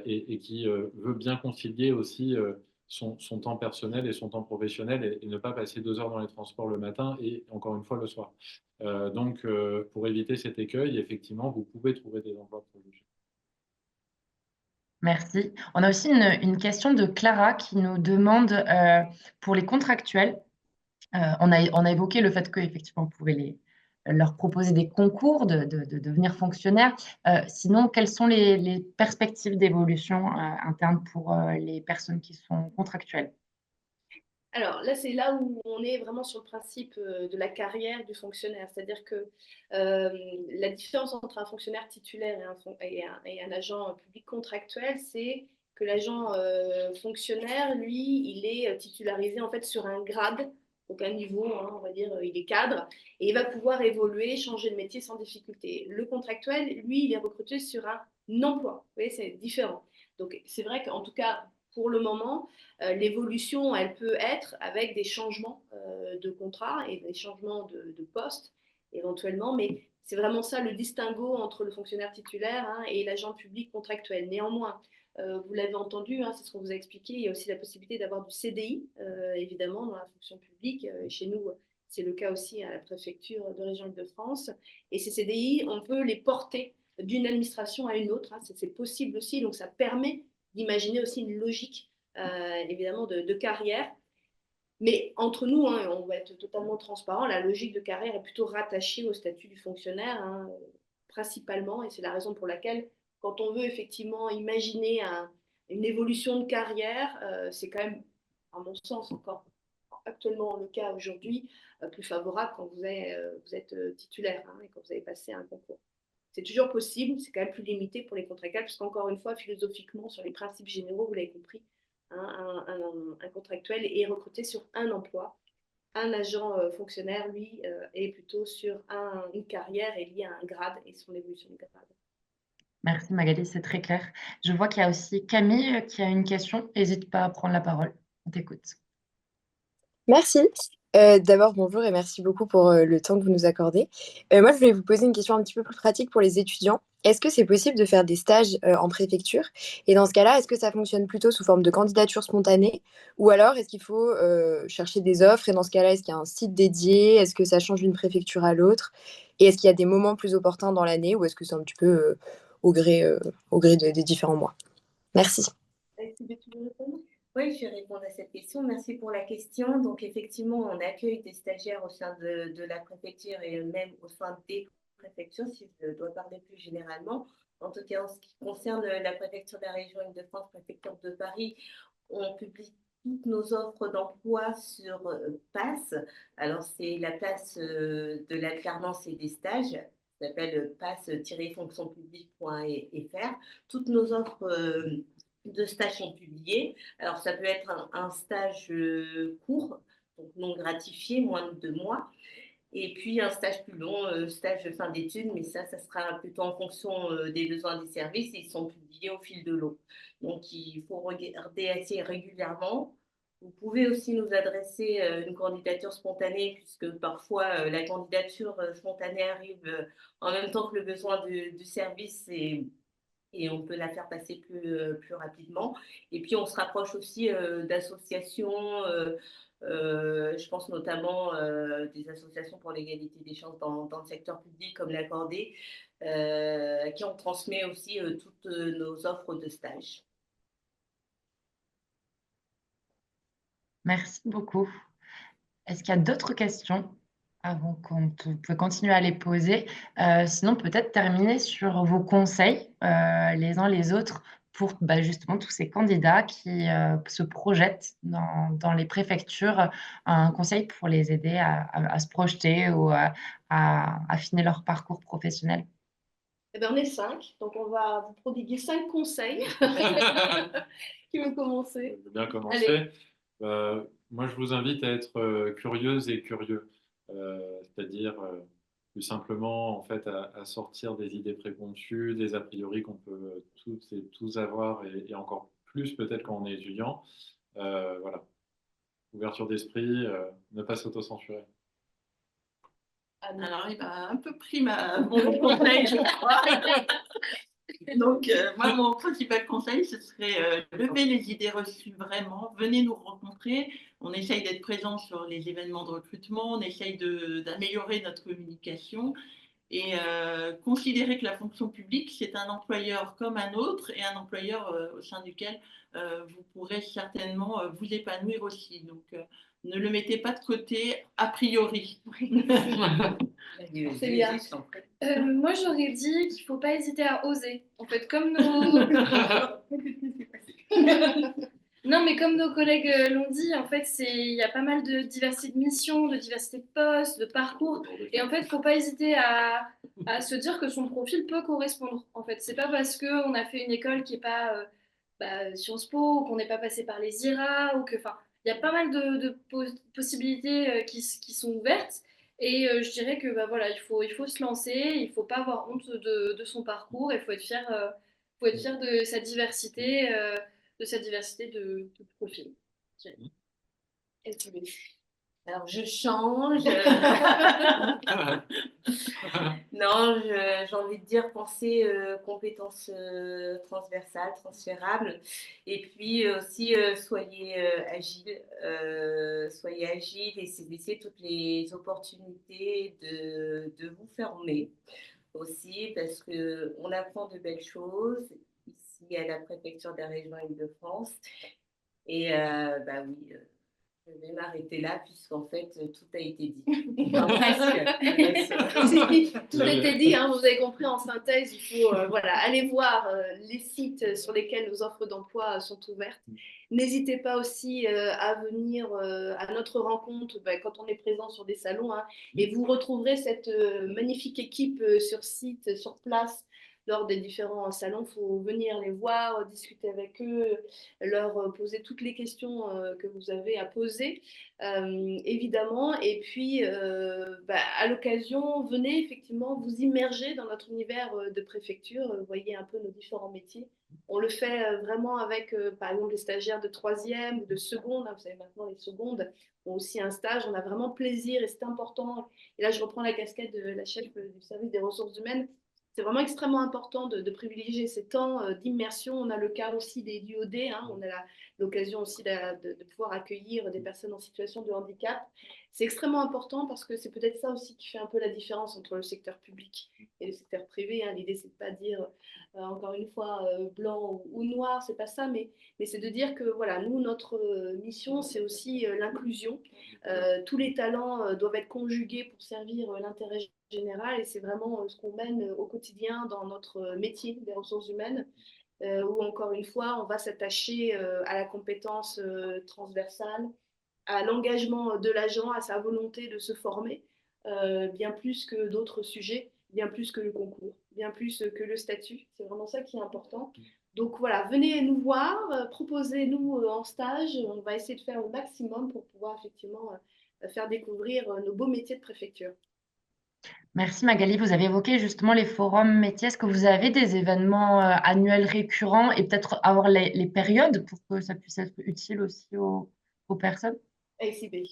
et qui veut bien concilier aussi son temps personnel et son temps professionnel et ne pas passer 2 heures dans les transports le matin et encore une fois le soir. Donc, pour éviter cet écueil, effectivement, vous pouvez trouver des emplois proches de chez vous. Merci. On a aussi une question de Clara qui nous demande pour les contractuels, on a évoqué le fait qu'effectivement, on pouvait leur proposer des concours de devenir fonctionnaires. Sinon, quelles sont les perspectives d'évolution interne pour les personnes qui sont contractuelles? Alors là, c'est là où on est vraiment sur le principe de la carrière du fonctionnaire. C'est-à-dire que la différence entre un fonctionnaire titulaire et un agent public contractuel, c'est que l'agent fonctionnaire, lui, il est titularisé en fait sur un grade, donc un niveau, on va dire, il est cadre, et il va pouvoir évoluer, changer de métier sans difficulté. Le contractuel, lui, il est recruté sur un emploi. Vous voyez, c'est différent. Donc c'est vrai qu'en tout cas, pour le moment, l'évolution, elle peut être avec des changements de contrat et des changements de poste éventuellement, mais c'est vraiment ça le distinguo entre le fonctionnaire titulaire et l'agent public contractuel. Néanmoins, vous l'avez entendu, c'est ce qu'on vous a expliqué, il y a aussi la possibilité d'avoir du CDI, évidemment, dans la fonction publique. Chez nous, c'est le cas aussi à la préfecture de région Île-de-France. Et ces CDI, on peut les porter d'une administration à une autre. C'est possible aussi, donc ça permet d'imaginer aussi une logique, évidemment, de carrière. Mais entre nous, on va être totalement transparent, la logique de carrière est plutôt rattachée au statut du fonctionnaire, principalement, et c'est la raison pour laquelle, quand on veut effectivement imaginer une évolution de carrière, c'est quand même, à mon sens, encore actuellement le cas aujourd'hui, plus favorable quand vous êtes titulaire et quand vous avez passé un concours. C'est toujours possible, c'est quand même plus limité pour les contractuels, parce qu'encore une fois, philosophiquement, sur les principes généraux, vous l'avez compris, un contractuel est recruté sur un emploi. Un agent fonctionnaire, lui, est plutôt sur une carrière et lié à un grade et son évolution de grade. Merci Magali, c'est très clair. Je vois qu'il y a aussi Camille qui a une question. N'hésite pas à prendre la parole. On t'écoute. Merci. D'abord, bonjour et merci beaucoup pour le temps que vous nous accordez. Moi, je voulais vous poser une question un petit peu plus pratique pour les étudiants. Est-ce que c'est possible de faire des stages en préfecture? Et dans ce cas-là, est-ce que ça fonctionne plutôt sous forme de candidature spontanée? Ou alors, est-ce qu'il faut chercher des offres? Et dans ce cas-là, est-ce qu'il y a un site dédié? Est-ce que ça change d'une préfecture à l'autre? Et est-ce qu'il y a des moments plus opportuns dans l'année ou est-ce que c'est un petit peu au gré des différents mois? Merci. Est-ce que tu veux répondre? Oui, je vais répondre à cette question. Merci pour la question. Donc, effectivement, on accueille des stagiaires au sein de la préfecture et même au sein des préfectures, si je dois parler plus généralement. En tout cas, en ce qui concerne la préfecture de la région Île-de-France, préfecture de Paris, on publie toutes nos offres d'emploi sur PASS. Alors, c'est la place de l'alternance et des stages. Ça s'appelle pass-fonctionpublique.fr. Toutes nos offres de stages sont publiées. Alors, ça peut être un stage court, donc non gratifié, moins de 2 mois. Et puis un stage plus long, stage de fin d'études, mais ça sera plutôt en fonction des besoins des services et ils sont publiés au fil de l'eau. Donc il faut regarder assez régulièrement. Vous pouvez aussi nous adresser une candidature spontanée, puisque parfois la candidature spontanée arrive en même temps que le besoin du service et on peut la faire passer plus rapidement. Et puis, on se rapproche aussi d'associations, je pense notamment des associations pour l'égalité des chances dans le secteur public, comme l'Accordé, qui on transmet aussi toutes nos offres de stage. Merci beaucoup. Est-ce qu'il y a d'autres questions avant qu'on peut continuer à les poser? Sinon, peut-être terminer sur vos conseils, les uns les autres, pour justement tous ces candidats qui se projettent dans les préfectures. Un conseil pour les aider à se projeter ou à affiner leur parcours professionnel. Eh ben, on est 5, donc on va vous prodiguer 5 conseils. Qui veut commencer? Je veux bien commencer. Allez. Moi, je vous invite à être curieuse et curieux, c'est-à-dire plus simplement en fait à sortir des idées préconçues, des a priori qu'on peut toutes et tous avoir et encore plus peut-être quand on est étudiant. Voilà, ouverture d'esprit, ne pas s'autocensurer. Alors, il m'a un peu pris mon conseil, je crois. Donc, moi, mon principal conseil, ce serait lever les idées reçues vraiment. Venez nous rencontrer. On essaye d'être présent sur les événements de recrutement. On essaye d'améliorer notre communication et considérer que la fonction publique, c'est un employeur comme un autre et un employeur au sein duquel vous pourrez certainement vous épanouir aussi. Donc, ne le mettez pas de côté a priori. C'est bien. Moi, j'aurais dit qu'il ne faut pas hésiter à oser. En fait, comme nos... Non, mais comme nos collègues l'ont dit, en fait, il y a pas mal de diversité de missions, de diversité de postes, de parcours. Et en fait, il ne faut pas hésiter à se dire que son profil peut correspondre. En fait, c'est pas parce qu'on a fait une école qui n'est pas Sciences Po ou qu'on n'est pas passé par les IRA ou que, enfin, il y a pas mal de possibilités qui sont ouvertes. Et je dirais que voilà, il faut se lancer, il ne faut pas avoir honte de son parcours, il faut être fier de sa diversité de profil. Alors, je change. Non, j'ai envie de dire penser compétences transversales, transférables. Et puis aussi, soyez agiles. Soyez agiles et saisissez toutes les opportunités de vous former aussi, parce qu'on apprend de belles choses ici à la préfecture de la région Île-de-France. Et oui. Je vais m'arrêter là puisqu'en fait tout a été dit. Enfin, presque. Tout a été dit, hein, vous avez compris en synthèse, il faut voilà, aller voir les sites sur lesquels nos offres d'emploi sont ouvertes. N'hésitez pas aussi à venir à notre rencontre quand on est présent sur des salons, hein, et vous retrouverez cette magnifique équipe sur site, sur place, lors des différents salons, il faut venir les voir, discuter avec eux, leur poser toutes les questions que vous avez à poser, évidemment. Et puis, à l'occasion, venez effectivement vous immerger dans notre univers de préfecture, voyez un peu nos différents métiers. On le fait vraiment avec, par exemple, les stagiaires de troisième ou de seconde. Vous savez, maintenant, les secondes ont aussi un stage. On a vraiment plaisir et c'est important. Et là, je reprends la casquette de la chef du service des ressources humaines. C'est vraiment extrêmement important de privilégier ces temps d'immersion. On a le cas aussi des DOD. On a l'occasion aussi de pouvoir accueillir des personnes en situation de handicap. C'est extrêmement important parce que c'est peut-être ça aussi qui fait un peu la différence entre le secteur public et le secteur privé. L'idée, c'est de pas dire, encore une fois, blanc ou noir, c'est pas ça, mais c'est de dire que voilà, nous, notre mission, c'est aussi l'inclusion. Tous les talents doivent être conjugués pour servir l'intérêt général et c'est vraiment ce qu'on mène au quotidien dans notre métier des ressources humaines, où encore une fois, on va s'attacher à la compétence transversale, à l'engagement de l'agent, à sa volonté de se former, bien plus que d'autres sujets, bien plus que le concours, bien plus que le statut. C'est vraiment ça qui est important. Donc voilà, venez nous voir, proposez-nous en stage. On va essayer de faire au maximum pour pouvoir effectivement faire découvrir nos beaux métiers de préfecture. Merci Magali. Vous avez évoqué justement les forums métiers. Est-ce que vous avez des événements annuels récurrents et peut-être avoir les périodes pour que ça puisse être utile aussi aux personnes? ACB.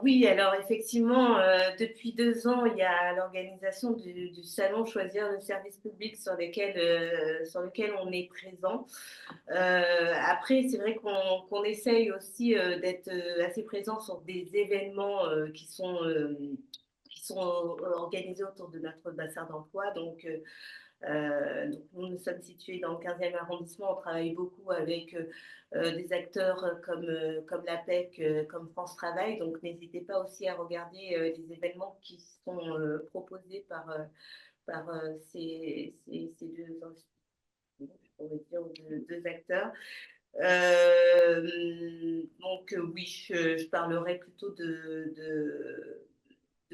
Oui, alors effectivement, depuis 2 ans, il y a l'organisation du salon Choisir le service public sur lequel on est présent. Après, c'est vrai qu'on essaye aussi d'être assez présent sur des événements qui sont organisés autour de notre bassin d'emploi. Donc, nous sommes situés dans le 15e arrondissement. On travaille beaucoup avec des acteurs comme l'APEC, comme France Travail. Donc, n'hésitez pas aussi à regarder les événements qui sont proposés par ces deux acteurs. Donc, oui, je parlerai plutôt de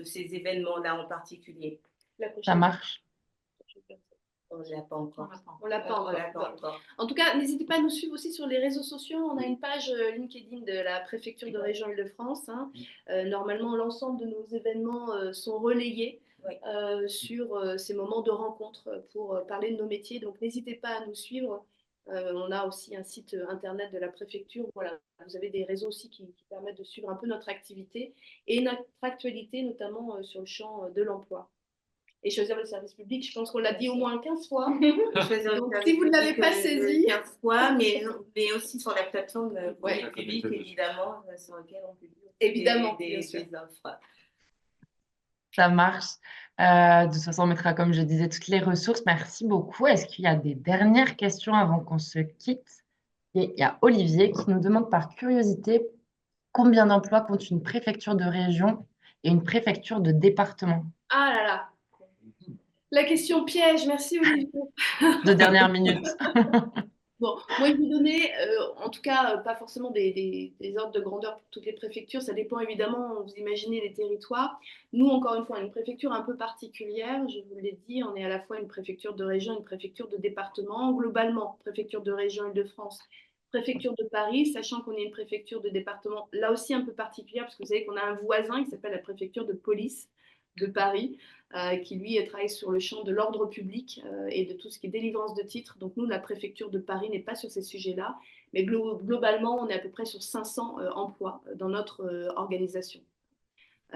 ces événements-là en particulier. Ça marche. On ne l'a pas encore. On l'a pas encore. En tout cas, n'hésitez pas à nous suivre aussi sur les réseaux sociaux. On a une page LinkedIn de la préfecture de région Île-de-France. Normalement, l'ensemble de nos événements sont relayés sur ces moments de rencontre pour parler de nos métiers. Donc, n'hésitez pas à nous suivre. On a aussi un site internet de la préfecture. Voilà, vous avez des réseaux aussi qui permettent de suivre un peu notre activité et notre actualité, notamment sur le champ de l'emploi. Et choisir le service public, je pense qu'on l'a dit au moins 15 fois. Donc, si vous ne l'avez pas saisi. 15 fois, mais aussi sur la plateforme publique, évidemment, sur laquelle on publie évidemment des offres. Ça marche. De toute façon, on mettra, comme je disais, toutes les ressources. Merci beaucoup. Est-ce qu'il y a des dernières questions avant qu'on se quitte? Et il y a Olivier qui nous demande par curiosité combien d'emplois compte une préfecture de région et une préfecture de département? Ah là là. La question piège, merci Olivier. De dernière minute. Bon, moi je vais vous donner, en tout cas, pas forcément des ordres de grandeur pour toutes les préfectures, ça dépend évidemment, vous imaginez les territoires. Nous, encore une fois, une préfecture un peu particulière, je vous l'ai dit, on est à la fois une préfecture de région et une préfecture de département. Globalement, préfecture de région Île-de-France, préfecture de Paris, sachant qu'on est une préfecture de département, là aussi un peu particulière, parce que vous savez qu'on a un voisin qui s'appelle la préfecture de police de Paris, qui lui travaille sur le champ de l'ordre public et de tout ce qui est délivrance de titres. Donc nous, la préfecture de Paris n'est pas sur ces sujets-là, mais globalement, on est à peu près sur 500 emplois dans notre organisation.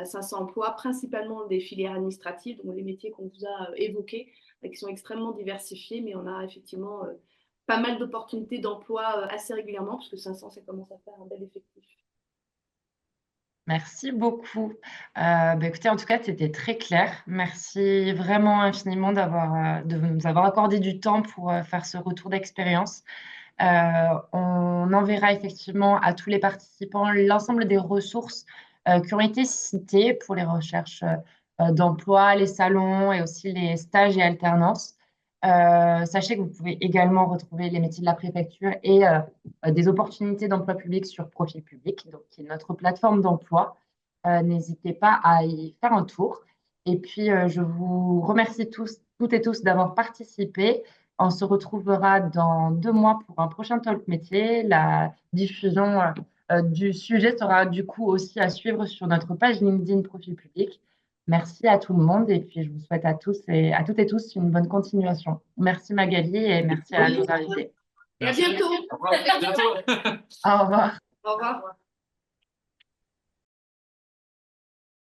500 emplois, principalement des filières administratives, donc les métiers qu'on vous a évoqués, qui sont extrêmement diversifiés, mais on a effectivement pas mal d'opportunités d'emploi assez régulièrement, parce que 500, ça commence à faire un bel effectif. Merci beaucoup. Écoutez, en tout cas, c'était très clair. Merci vraiment infiniment de nous avoir accordé du temps pour faire ce retour d'expérience. On enverra effectivement à tous les participants l'ensemble des ressources qui ont été citées pour les recherches d'emploi, les salons et aussi les stages et alternances. Sachez que vous pouvez également retrouver les métiers de la préfecture et des opportunités d'emploi public sur Profil Public, donc qui est notre plateforme d'emploi. N'hésitez pas à y faire un tour. Et puis, je vous remercie toutes et tous d'avoir participé. On se retrouvera dans 2 mois pour un prochain Talk Métier. La diffusion du sujet sera du coup aussi à suivre sur notre page LinkedIn Profil Public. Merci à tout le monde et puis je vous souhaite à toutes et tous une bonne continuation. Merci Magali et merci à nos invités. Et à bientôt. Au revoir. À bientôt. Au revoir. Au revoir.